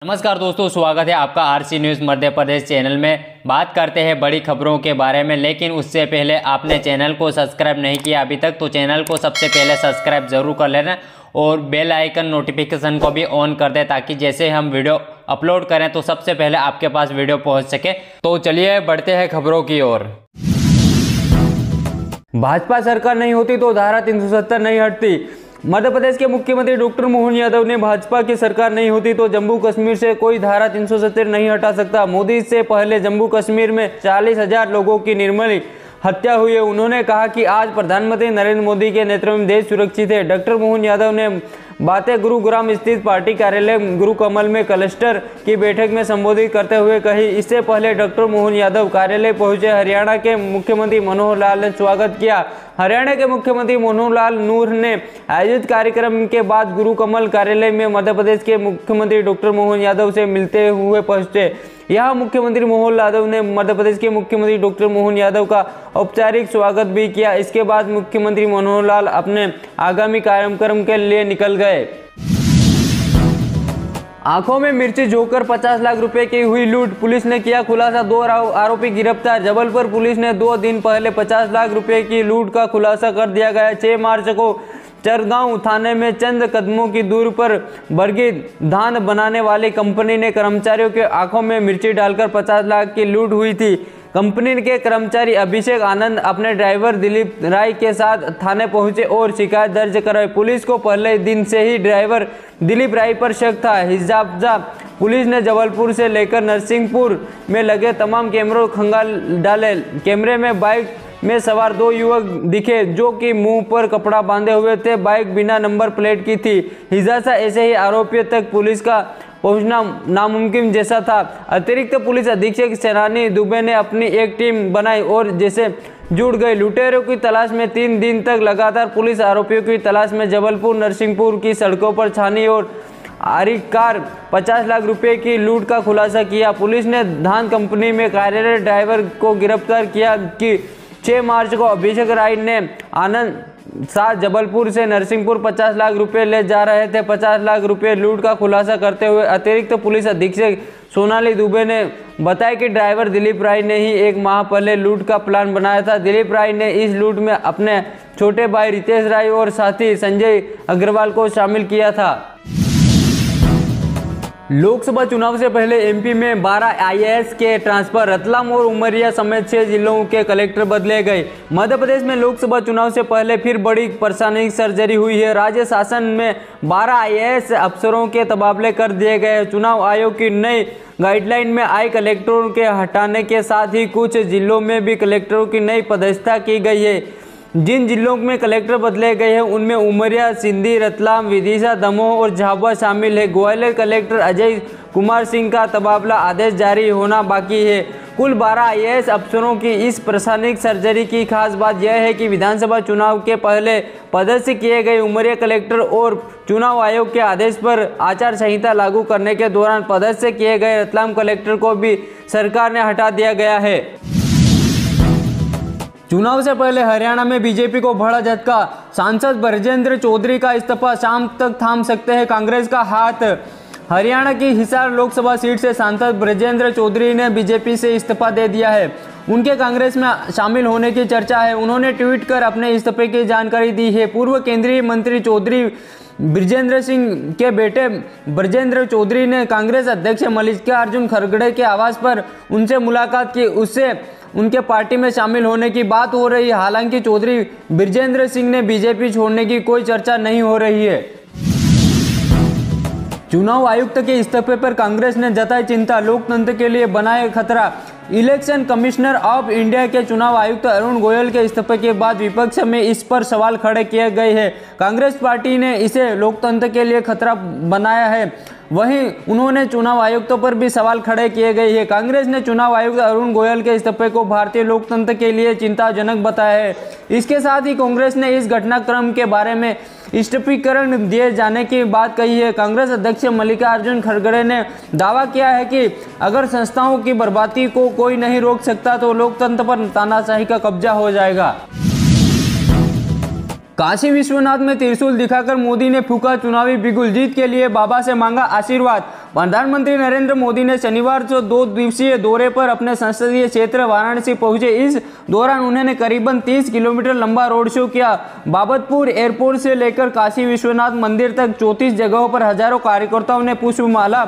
नमस्कार दोस्तों, स्वागत है आपका RC news Madhya Pradesh channel में। बात करते हैं बड़ी खबरों के बारे में, लेकिन उससे पहले आपने चैनल को सब्सक्राइब नहीं किया अभी तक तो चैनल को सबसे पहले सब्सक्राइब जरूर कर लेना और बेल आइकन नोटिफिकेशन को भी ऑन कर दें ताकि जैसे हम वीडियो अपलोड करें तो सबसे पहले आपके पास वीडियो पहुँच सके। तो चलिए बढ़ते हैं खबरों की ओर। भाजपा सरकार नहीं होती तो धारा 370 नहीं हटती। मध्य प्रदेश के मुख्यमंत्री डॉक्टर मोहन यादव ने भाजपा की सरकार नहीं होती तो जम्मू कश्मीर से कोई धारा 370 नहीं हटा सकता। मोदी से पहले जम्मू कश्मीर में 40,000 लोगों की निर्मम हत्या हुई है। उन्होंने कहा कि आज प्रधानमंत्री नरेंद्र मोदी के नेतृत्व में देश सुरक्षित है। डॉक्टर मोहन यादव ने बातें गुरुग्राम स्थित पार्टी कार्यालय गुरुकमल में क्लस्टर की बैठक में संबोधित करते हुए कही। इससे पहले डॉक्टर मोहन यादव कार्यालय पहुंचे। हरियाणा के मुख्यमंत्री मनोहर लाल ने स्वागत किया। हरियाणा के मुख्यमंत्री मनोहर लाल नूर ने आयोजित कार्यक्रम के बाद गुरुकमल कार्यालय में मध्य प्रदेश के मुख्यमंत्री डॉक्टर मोहन यादव से मिलते हुए पहुंचे। यहाँ मुख्यमंत्री मनोहर यादव ने मध्य प्रदेश के मुख्यमंत्री डॉक्टर मोहन यादव का औपचारिक स्वागत भी किया। इसके बाद मुख्यमंत्री मनोहर लाल अपने आगामी कार्यक्रम के लिए निकल गए। आंखों में मिर्ची झोंककर 50 लाख रुपए की हुई लूट, पुलिस ने किया खुलासा। 2 आरोपी गिरफ्तार। जबलपुर पुलिस ने 2 दिन पहले 50 लाख रुपए की लूट का खुलासा कर दिया गया। 6 मार्च को चरगांव थाने में चंद कदमों की दूर पर बरगी धान बनाने वाली कंपनी ने कर्मचारियों के आंखों में मिर्ची डालकर 50 लाख की लूट हुई थी। कंपनी के कर्मचारी अभिषेक आनंद अपने ड्राइवर दिलीप राय के साथ थाने पहुंचे और शिकायत दर्ज कराई। पुलिस को पहले दिन से ही ड्राइवर दिलीप राय पर शक था। हिजाबजा पुलिस ने जबलपुर से लेकर नरसिंहपुर में लगे तमाम कैमरों खंगाल डाले। कैमरे में बाइक में सवार 2 युवक दिखे जो कि मुंह पर कपड़ा बांधे हुए थे। बाइक बिना नंबर प्लेट की थी। हिजासा ऐसे ही आरोपियों तक पुलिस का पहुंचना नामुमकिन जैसा था। अतिरिक्त पुलिस अधीक्षक सेनानी दुबे ने अपनी एक टीम बनाई और जैसे जुड़ गई। लुटेरों की तलाश में 3 दिन तक लगातार पुलिस आरोपियों की तलाश में जबलपुर नरसिंहपुर की सड़कों पर छानी और आखिरकार 50 लाख रुपए की लूट का खुलासा किया। पुलिस ने धान कंपनी में कार्यरत ड्राइवर को गिरफ्तार किया कि 6 मार्च को अभिषेक राय ने आनंद साथ जबलपुर से नरसिंहपुर 50 लाख रुपए ले जा रहे थे। 50 लाख रुपए लूट का खुलासा करते हुए अतिरिक्त पुलिस अधीक्षक सोनाली दुबे ने बताया कि ड्राइवर दिलीप राय ने ही 1 माह पहले लूट का प्लान बनाया था। दिलीप राय ने इस लूट में अपने छोटे भाई रितेश राय और साथी संजय अग्रवाल को शामिल किया था। लोकसभा चुनाव से पहले एमपी में 12 आईएएस के ट्रांसफर। रतलाम और उमरिया समेत 6 जिलों के कलेक्टर बदले गए। मध्य प्रदेश में लोकसभा चुनाव से पहले फिर बड़ी प्रशासनिक सर्जरी हुई है। राज्य शासन में 12 आईएएस अफसरों के तबादले कर दिए गए। चुनाव आयोग की नई गाइडलाइन में आए कलेक्टरों के हटाने के साथ ही कुछ जिलों में भी कलेक्टरों की नई पदस्थता की गई है। जिन जिलों में कलेक्टर बदले गए हैं उनमें उमरिया, सिंधी, रतलाम, विदिशा, दमोह और झाबुआ शामिल है। ग्वालियर कलेक्टर अजय कुमार सिंह का तबादला आदेश जारी होना बाकी है। कुल 12 आईएएस अफसरों की इस प्रशासनिक सर्जरी की खास बात यह है कि विधानसभा चुनाव के पहले पदस्थ किए गए उमरिया कलेक्टर और चुनाव आयोग के आदेश पर आचार संहिता लागू करने के दौरान पदस्थ किए गए रतलाम कलेक्टर को भी सरकार ने हटा दिया गया है। चुनाव से पहले हरियाणा में बीजेपी को बड़ा झटका। सांसद ब्रजेंद्र चौधरी का इस्तीफा शाम तक थाम सकते हैं कांग्रेस का हाथ। हरियाणा की हिसार लोकसभा सीट से सांसद ब्रजेंद्र चौधरी ने बीजेपी से इस्तीफा दे दिया है। उनके कांग्रेस में शामिल होने की चर्चा है। उन्होंने ट्वीट कर अपने इस्तीफे की जानकारी दी है। पूर्व केंद्रीय मंत्री चौधरी ब्रजेंद्र सिंह के बेटे ब्रजेंद्र चौधरी ने कांग्रेस अध्यक्ष मल्लिकार्जुन खड़गे के आवास पर उनसे मुलाकात की। उससे उनके पार्टी में शामिल होने की बात हो रही है। हालांकि चौधरी ब्रजेंद्र सिंह ने बीजेपी छोड़ने की कोई चर्चा नहीं हो रही है। चुनाव आयुक्त के इस्तीफे पर कांग्रेस ने जताई चिंता। लोकतंत्र के लिए बनाए खतरा। इलेक्शन कमिश्नर ऑफ इंडिया के चुनाव आयुक्त अरुण गोयल के इस्तीफे के बाद विपक्ष में इस पर सवाल खड़े किए गए हैं। कांग्रेस पार्टी ने इसे लोकतंत्र के लिए खतरा बनाया है। वहीं उन्होंने चुनाव आयुक्तों पर भी सवाल खड़े किए गए हैं। कांग्रेस ने चुनाव आयुक्त अरुण गोयल के इस्तीफे को भारतीय लोकतंत्र के लिए चिंताजनक बताया है। इसके साथ ही कांग्रेस ने इस घटनाक्रम के बारे में स्पष्टीकरण दिए जाने की बात कही है। कांग्रेस अध्यक्ष मल्लिकार्जुन खड़गे ने दावा किया है कि अगर संस्थाओं की बर्बादी को कोई नहीं रोक सकता तो लोकतंत्र पर तानाशाही का कब्जा हो जाएगा। काशी विश्वनाथ में त्रिशूल दिखाकर मोदी ने फूंका चुनावी बिगुल, जीत के लिए बाबा से मांगा आशीर्वाद। प्रधानमंत्री नरेंद्र मोदी ने शनिवार को 2 दिवसीय दौरे पर अपने संसदीय क्षेत्र वाराणसी पहुंचे। इस दौरान उन्होंने करीबन 30 किलोमीटर लंबा रोड शो किया। बाबतपुर एयरपोर्ट से लेकर काशी विश्वनाथ मंदिर तक 34 जगहों पर हजारों कार्यकर्ताओं ने पुष्पमाला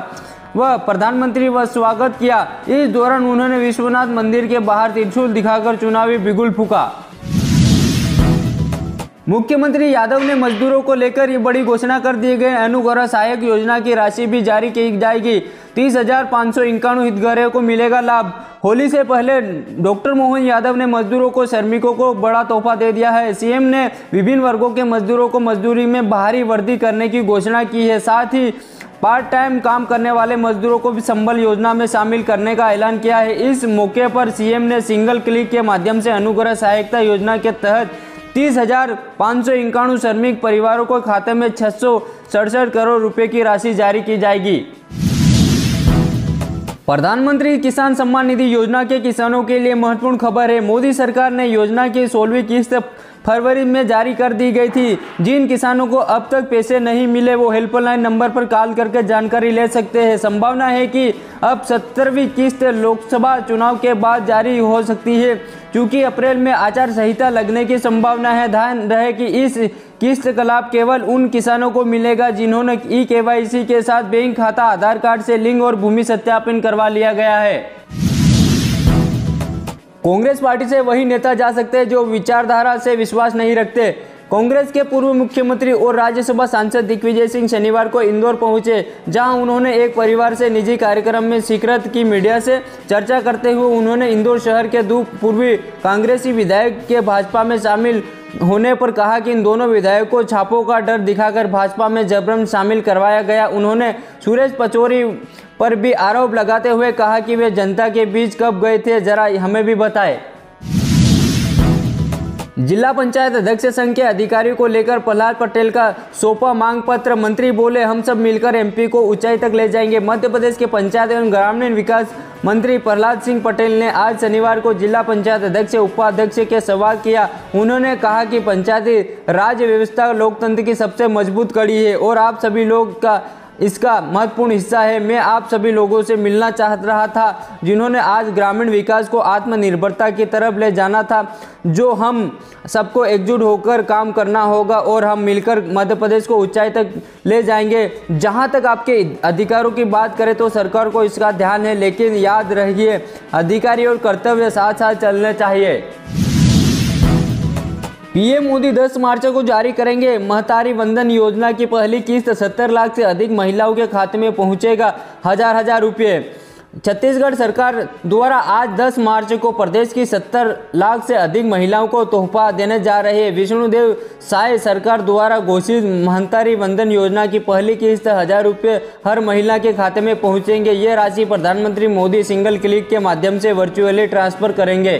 व प्रधानमंत्री व स्वागत किया। इस दौरान उन्होंने विश्वनाथ मंदिर के बाहर त्रिशूल दिखाकर चुनावी बिगुल फूंका। मुख्यमंत्री यादव ने मजदूरों को लेकर ये बड़ी घोषणा कर दी गई। अनुग्रह सहायक योजना की राशि भी जारी की जाएगी। 30,551 हितग्राहियों को मिलेगा लाभ। होली से पहले डॉक्टर मोहन यादव ने मजदूरों को श्रमिकों को बड़ा तोहफा दे दिया है। सीएम ने विभिन्न वर्गों के मजदूरों को मजदूरी में बाहरी वर्दी करने की घोषणा की है। साथ ही पार्ट टाइम काम करने वाले मजदूरों को भी संबल योजना में शामिल करने का ऐलान किया है। इस मौके पर सीएम ने सिंगल क्लिक के माध्यम से अनुग्रह सहायता योजना के तहत 30,551 श्रमिक परिवारों को खाते में 667 करोड़ रुपए की राशि जारी की जाएगी। प्रधानमंत्री किसान सम्मान निधि योजना के किसानों के लिए महत्वपूर्ण खबर है। मोदी सरकार ने योजना की 16वीं किस्त फरवरी में जारी कर दी गई थी। जिन किसानों को अब तक पैसे नहीं मिले वो हेल्पलाइन नंबर पर कॉल करके जानकारी ले सकते हैं। संभावना है कि अब 17वीं किस्त लोकसभा चुनाव के बाद जारी हो सकती है, क्योंकि अप्रैल में आचार संहिता लगने की संभावना है। ध्यान रहे कि इस किस्त का लाभ केवल उन किसानों को मिलेगा जिन्होंने KYC के साथ बैंक खाता, आधार कार्ड से लिंक और भूमि सत्यापन करवा लिया गया है। कांग्रेस पार्टी से वही नेता जा सकते हैं जो विचारधारा से विश्वास नहीं रखते। कांग्रेस के पूर्व मुख्यमंत्री और राज्यसभा सांसद दिग्विजय सिंह शनिवार को इंदौर पहुंचे, जहां उन्होंने एक परिवार से निजी कार्यक्रम में शिरकत की। मीडिया से चर्चा करते हुए उन्होंने इंदौर शहर के 2 पूर्वी कांग्रेसी विधायक के भाजपा में शामिल होने पर कहा कि इन दोनों विधायकों को छापों का डर दिखाकर भाजपा में जबरन शामिल करवाया गया। उन्होंने सुरेश पचौरी पर भी आरोप लगाते हुए कहा कि वे जनता के बीच कब गए थे, जरा हमें भी बताएं। जिला पंचायत अध्यक्ष संघ के अधिकारियों को लेकर प्रहलाद पटेल का सौंपा मांग पत्र। मंत्री बोले, हम सब मिलकर MP को ऊंचाई तक ले जाएंगे। मध्य प्रदेश के पंचायत एवं ग्रामीण विकास मंत्री प्रहलाद सिंह पटेल ने आज शनिवार को जिला पंचायत अध्यक्ष उपाध्यक्ष के सवाल किया। उन्होंने कहा कि पंचायती राज व्यवस्था लोकतंत्र की सबसे मजबूत कड़ी है और आप सभी लोग का इसका महत्वपूर्ण हिस्सा है। मैं आप सभी लोगों से मिलना चाह रहा था जिन्होंने आज ग्रामीण विकास को आत्मनिर्भरता की तरफ ले जाना था, जो हम सबको एकजुट होकर काम करना होगा और हम मिलकर मध्य प्रदेश को ऊंचाई तक ले जाएंगे। जहां तक आपके अधिकारों की बात करें तो सरकार को इसका ध्यान है, लेकिन याद रखिए अधिकारी और कर्तव्य साथ साथ चलने चाहिए। पीएम मोदी 10 मार्च को जारी करेंगे महतारी वंदन योजना की पहली किस्त। 70 लाख से अधिक महिलाओं के खाते में पहुंचेगा हजार रुपये। छत्तीसगढ़ सरकार द्वारा आज 10 मार्च को प्रदेश की 70 लाख से अधिक महिलाओं को तोहफा देने जा रहे हैं। विष्णुदेव साय सरकार द्वारा घोषित महतारी वंदन योजना की पहली किस्त 1000 रुपये हर महिला के खाते में पहुंचेंगे। ये राशि प्रधानमंत्री मोदी सिंगल क्लिक के माध्यम से वर्चुअली ट्रांसफर करेंगे।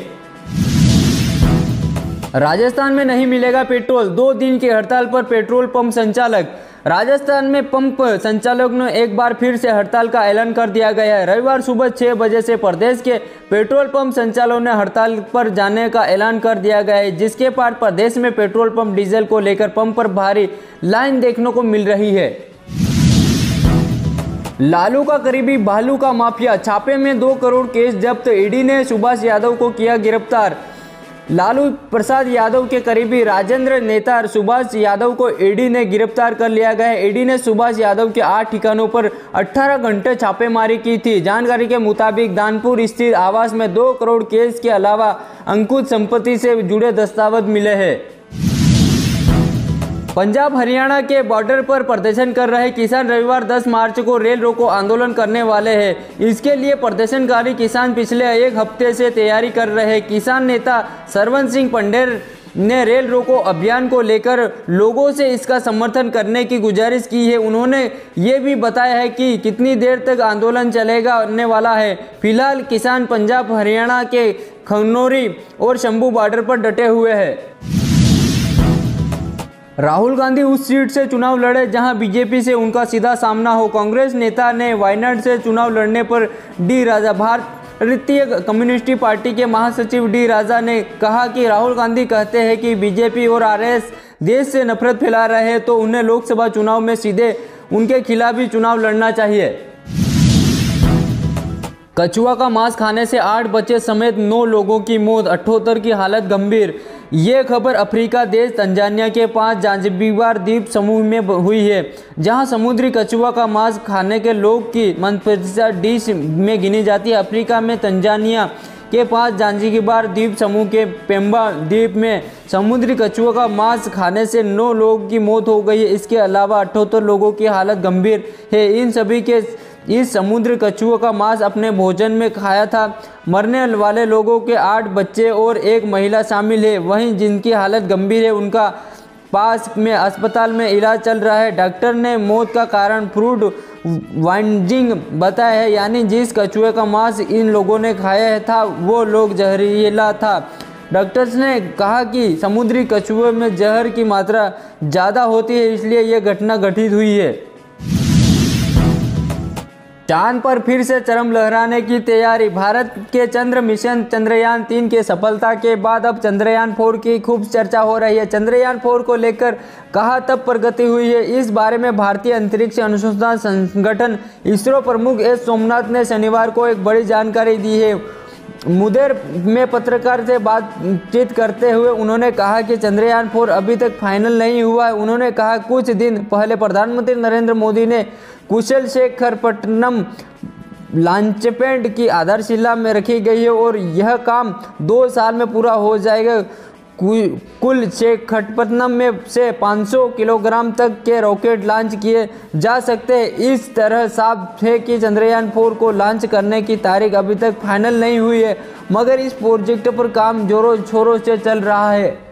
राजस्थान में नहीं मिलेगा पेट्रोल, 2 दिन की हड़ताल पर पेट्रोल पंप संचालक। राजस्थान में पंप संचालकों ने एक बार फिर से हड़ताल का ऐलान कर दिया गया है। रविवार सुबह 6 बजे से प्रदेश के पेट्रोल पंप संचालकों ने हड़ताल पर जाने का ऐलान कर दिया गया है, जिसके बाद प्रदेश में पेट्रोल पंप डीजल को लेकर पंप पर भारी लाइन देखने को मिल रही है। लालू का करीबी भालू का माफिया, छापे में 2 करोड़ केस जब्त। ईडी ने सुभाष यादव को किया गिरफ्तार। लालू प्रसाद यादव के करीबी राजेंद्र नेता सुभाष यादव को ईडी ने गिरफ्तार कर लिया गया है। ईडी ने सुभाष यादव के 8 ठिकानों पर 18 घंटे छापेमारी की थी। जानकारी के मुताबिक दानपुर स्थित आवास में 2 करोड़ केस के अलावा अंकुश संपत्ति से जुड़े दस्तावेज मिले हैं। पंजाब हरियाणा के बॉर्डर पर प्रदर्शन कर रहे किसान रविवार 10 मार्च को रेल रोको आंदोलन करने वाले हैं। इसके लिए प्रदर्शनकारी किसान पिछले 1 हफ्ते से तैयारी कर रहे हैं। किसान नेता सरवन सिंह पंडेर ने रेल रोको अभियान को लेकर लोगों से इसका समर्थन करने की गुजारिश की है। उन्होंने ये भी बताया है कि कितनी देर तक आंदोलन चलने वाला है। फिलहाल किसान पंजाब हरियाणा के खनौरी और शंभू बॉर्डर पर डटे हुए हैं। राहुल गांधी उस सीट से चुनाव लड़े जहां बीजेपी से उनका सीधा सामना हो। कांग्रेस नेता ने वायनाड से चुनाव लड़ने पर डी राजा, भारतीय कम्युनिस्ट पार्टी के महासचिव डी राजा ने कहा कि राहुल गांधी कहते हैं कि बीजेपी और देश से नफरत फैला रहे हैं तो उन्हें लोकसभा चुनाव में सीधे उनके खिलाफ ही चुनाव लड़ना चाहिए। कछुआ का मांस खाने से 8 बच्चे समेत 9 लोगों की मौत, 78 की हालत गंभीर। ये खबर अफ्रीका देश तंजानिया के पास ज़ांज़िबार द्वीप समूह में हुई है, जहां समुद्री कछुआ का मांस खाने के लोग की मनपसंद डिश में गिनी जाती है। अफ्रीका में तंजानिया के पास ज़ांज़िबार द्वीप समूह के पेम्बा द्वीप में समुद्री कछुआ का मांस खाने से 9 लोगों की मौत हो गई है। इसके अलावा 78 लोगों की हालत गंभीर है। इन सभी के इस समुद्री कछुआ का मांस अपने भोजन में खाया था। मरने वाले लोगों के 8 बच्चे और 1 महिला शामिल है। वहीं जिनकी हालत गंभीर है उनका पास में अस्पताल में इलाज चल रहा है। डॉक्टर ने मौत का कारण फूड पॉइजनिंग बताया है, यानी जिस कछुए का मांस इन लोगों ने खाया था वो लोग जहरीला था। डॉक्टर्स ने कहा कि समुद्री कछुए में जहर की मात्रा ज़्यादा होती है, इसलिए यह घटना घटित हुई है। चांद पर फिर से चरम लहराने की तैयारी। भारत के चंद्र मिशन चंद्रयान 3 के सफलता के बाद अब चंद्रयान 4 की खूब चर्चा हो रही है। चंद्रयान 4 को लेकर कहाँ तक प्रगति हुई है, इस बारे में भारतीय अंतरिक्ष अनुसंधान संगठन इसरो प्रमुख एस सोमनाथ ने शनिवार को एक बड़ी जानकारी दी है। मुंगेर में पत्रकार से बातचीत करते हुए उन्होंने कहा कि चंद्रयान 4 अभी तक फाइनल नहीं हुआ है। उन्होंने कहा कुछ दिन पहले प्रधानमंत्री नरेंद्र मोदी ने कुशलशेखरपट्टनम लॉन्चपैड की आधारशिला में रखी गई है और यह काम 2 साल में पूरा हो जाएगा। कुशलशेखरपट्टनम में से 500 किलोग्राम तक के रॉकेट लॉन्च किए जा सकते हैं। इस तरह साफ है कि चंद्रयान 4 को लॉन्च करने की तारीख अभी तक फाइनल नहीं हुई है, मगर इस प्रोजेक्ट पर काम जोरों शोरों से चल रहा है।